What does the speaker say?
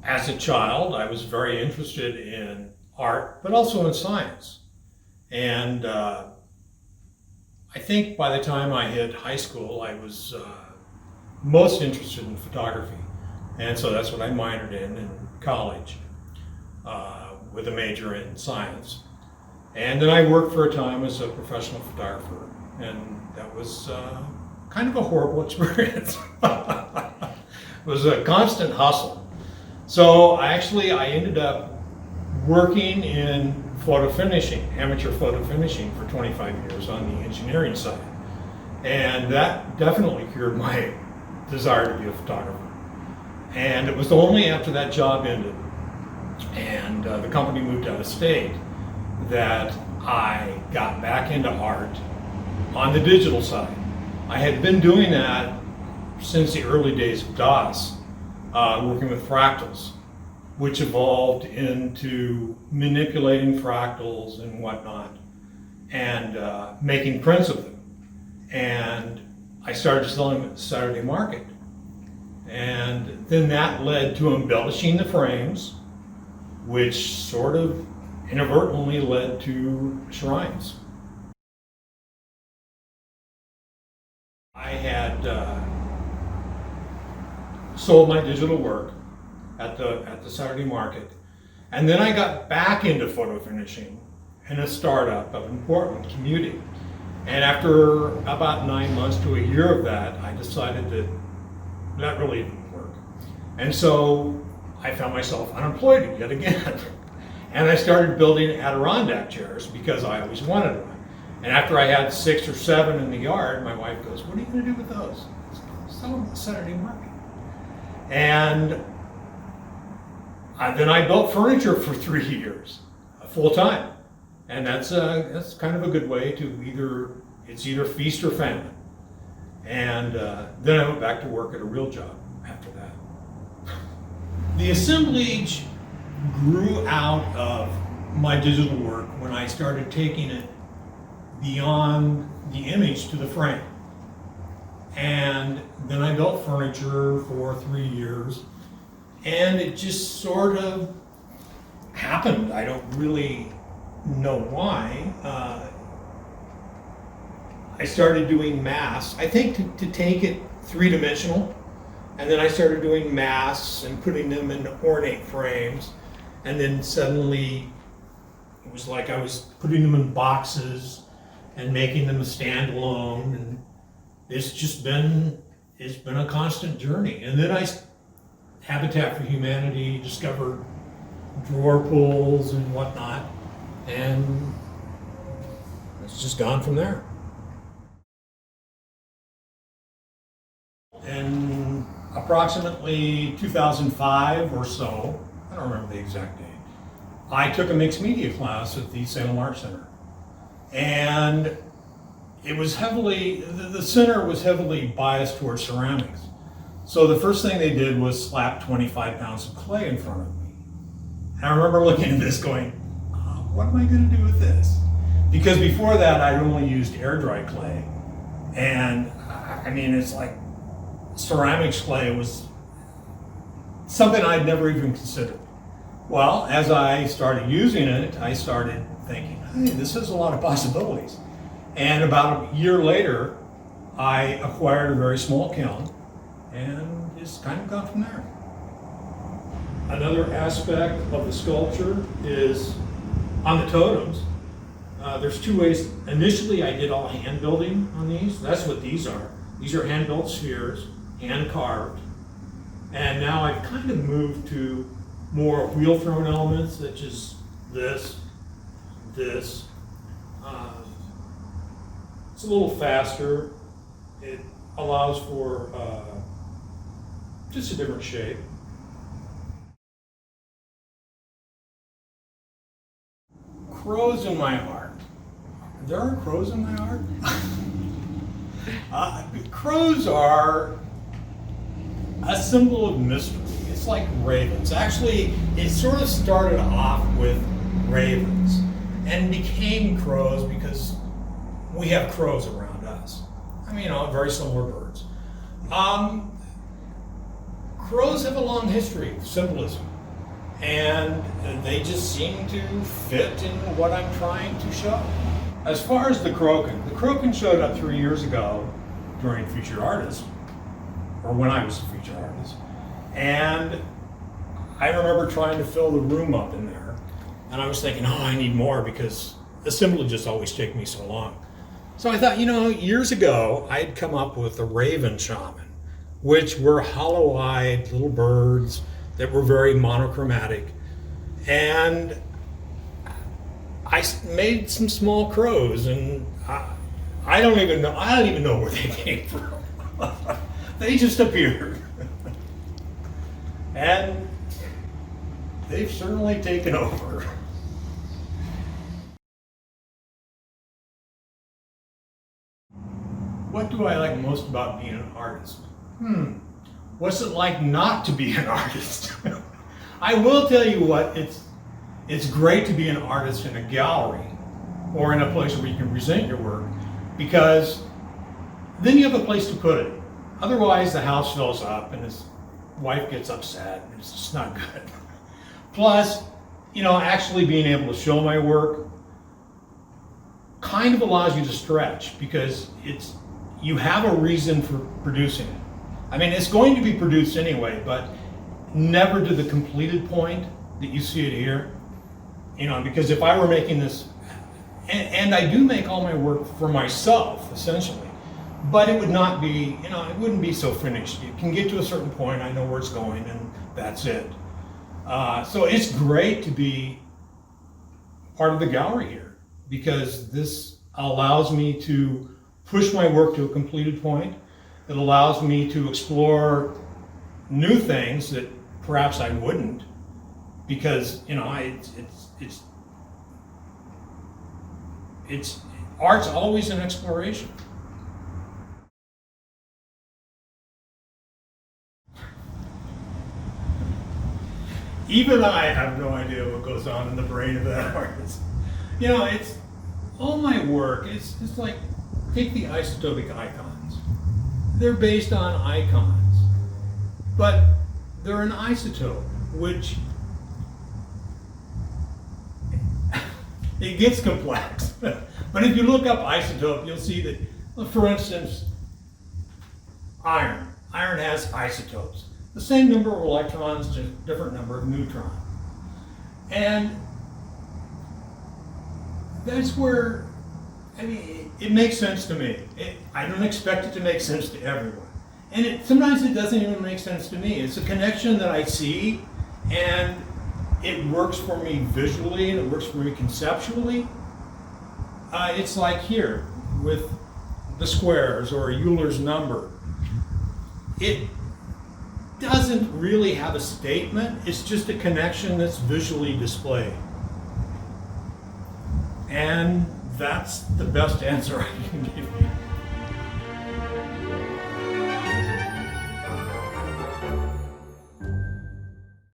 As a child, I was very interested in art, but also in science. And I think by the time I hit high school, I was most interested in photography. And so that's what I minored in college with a major in science. And then I worked for a time as a professional photographer, and that was kind of a horrible experience. It was a constant hustle. So I ended up working in photo finishing, amateur photo finishing for 25 years on the engineering side. And that definitely cured my desire to be a photographer. And it was only after that job ended and the company moved out of state that I got back into art on the digital side. I had been doing that since the early days of Dodson, working with fractals, which evolved into manipulating fractals and whatnot, and making prints of them. And I started selling them at the Saturday market. And then that led to embellishing the frames, which sort of inadvertently led to shrines. I had sold my digital work at the Saturday market, and then I got back into photo finishing in a startup up in Portland, commuting. And after about 9 months to a year of that, I decided that really didn't work. And so I found myself unemployed yet again. And I started building Adirondack chairs because I always wanted one. And after I had 6 or 7 in the yard, my wife goes, "What are you going to do with those?" I said, "Sell them at the Saturday market." And then I built furniture for 3 years, full time. And that's kind of a good way to either feast or famine. And then I went back to work at a real job after that. The assemblage grew out of my digital work when I started taking it beyond the image to the frame. And then I built furniture for 3 years, and it just sort of happened. I don't really know why. I started doing masks, I think to take it three-dimensional, and then I started doing masks and putting them in ornate frames, and then suddenly it was like I was putting them in boxes and making them a standalone, and it's been a constant journey. And then Habitat for Humanity discovered drawer pulls and whatnot, and it's just gone from there. In approximately 2005 or so, I don't remember the exact date, I took a mixed media class at the Salem Art Center. And it was the center was heavily biased towards ceramics. So the first thing they did was slap 25 pounds of clay in front of me. And I remember looking at this going, what am I going to do with this? Because before that, I'd only used air dry clay. And I mean, it's like ceramics clay was something I'd never even considered. Well, as I started using it, I started thinking, hey, this has a lot of possibilities. And about a year later, I acquired a very small kiln, and it's kind of gone from there. Another aspect of the sculpture is on the totems. There's 2 ways. Initially, I did all hand building on these. That's what these are. These are hand built spheres, hand carved. And now I've kind of moved to more wheel thrown elements, such as this. It's a little faster. It allows for just a different shape. Crows in my art. There are crows in my art? Crows are a symbol of mystery. It's like ravens. Actually, it sort of started off with ravens and became crows because we have crows around us. I mean, very similar birds. Crows have a long history of symbolism. and they just seem to fit in what I'm trying to show. As far as the Crokin showed up 3 years ago during Featured Artists, or when I was a featured artist, and I remember trying to fill the room up in there, and I was thinking, oh, I need more because assemblages always take me so long. So I thought, years ago, I'd come up with a raven shaman, which were hollow-eyed little birds that were very monochromatic. And I made some small crows, and I don't even know where they came from. They just appeared. And they've certainly taken over. What do I like most about being an artist? What's it like not to be an artist? I will tell you what, it's great to be an artist in a gallery or in a place where you can present your work, because then you have a place to put it. Otherwise, the house fills up and his wife gets upset and it's just not good. Plus, actually being able to show my work kind of allows you to stretch, because you have a reason for producing it. I mean, it's going to be produced anyway, but never to the completed point that you see it here. Because if I were making this, and I do make all my work for myself, essentially, but it would not be, it wouldn't be so finished. You can get to a certain point, I know where it's going, and that's it. So it's great to be part of the gallery here, because this allows me to push my work to a completed point. It allows me to explore new things that perhaps I wouldn't, because it's art's always an exploration. Even I have no idea what goes on in the brain of that artist. It's all my work. It's like, take the isotopic icons. They're based on icons, but they're an isotope, which it gets complex. But if you look up isotope, you'll see that, for instance, iron has isotopes. The same number of electrons, just different number of neutrons. And that's where, it makes sense to me. I don't expect it to make sense to everyone. And sometimes it doesn't even make sense to me. It's a connection that I see, and it works for me visually, and it works for me conceptually. It's like here, with the squares, or Euler's number. It doesn't really have a statement, it's just a connection that's visually displayed. And that's the best answer I can give you.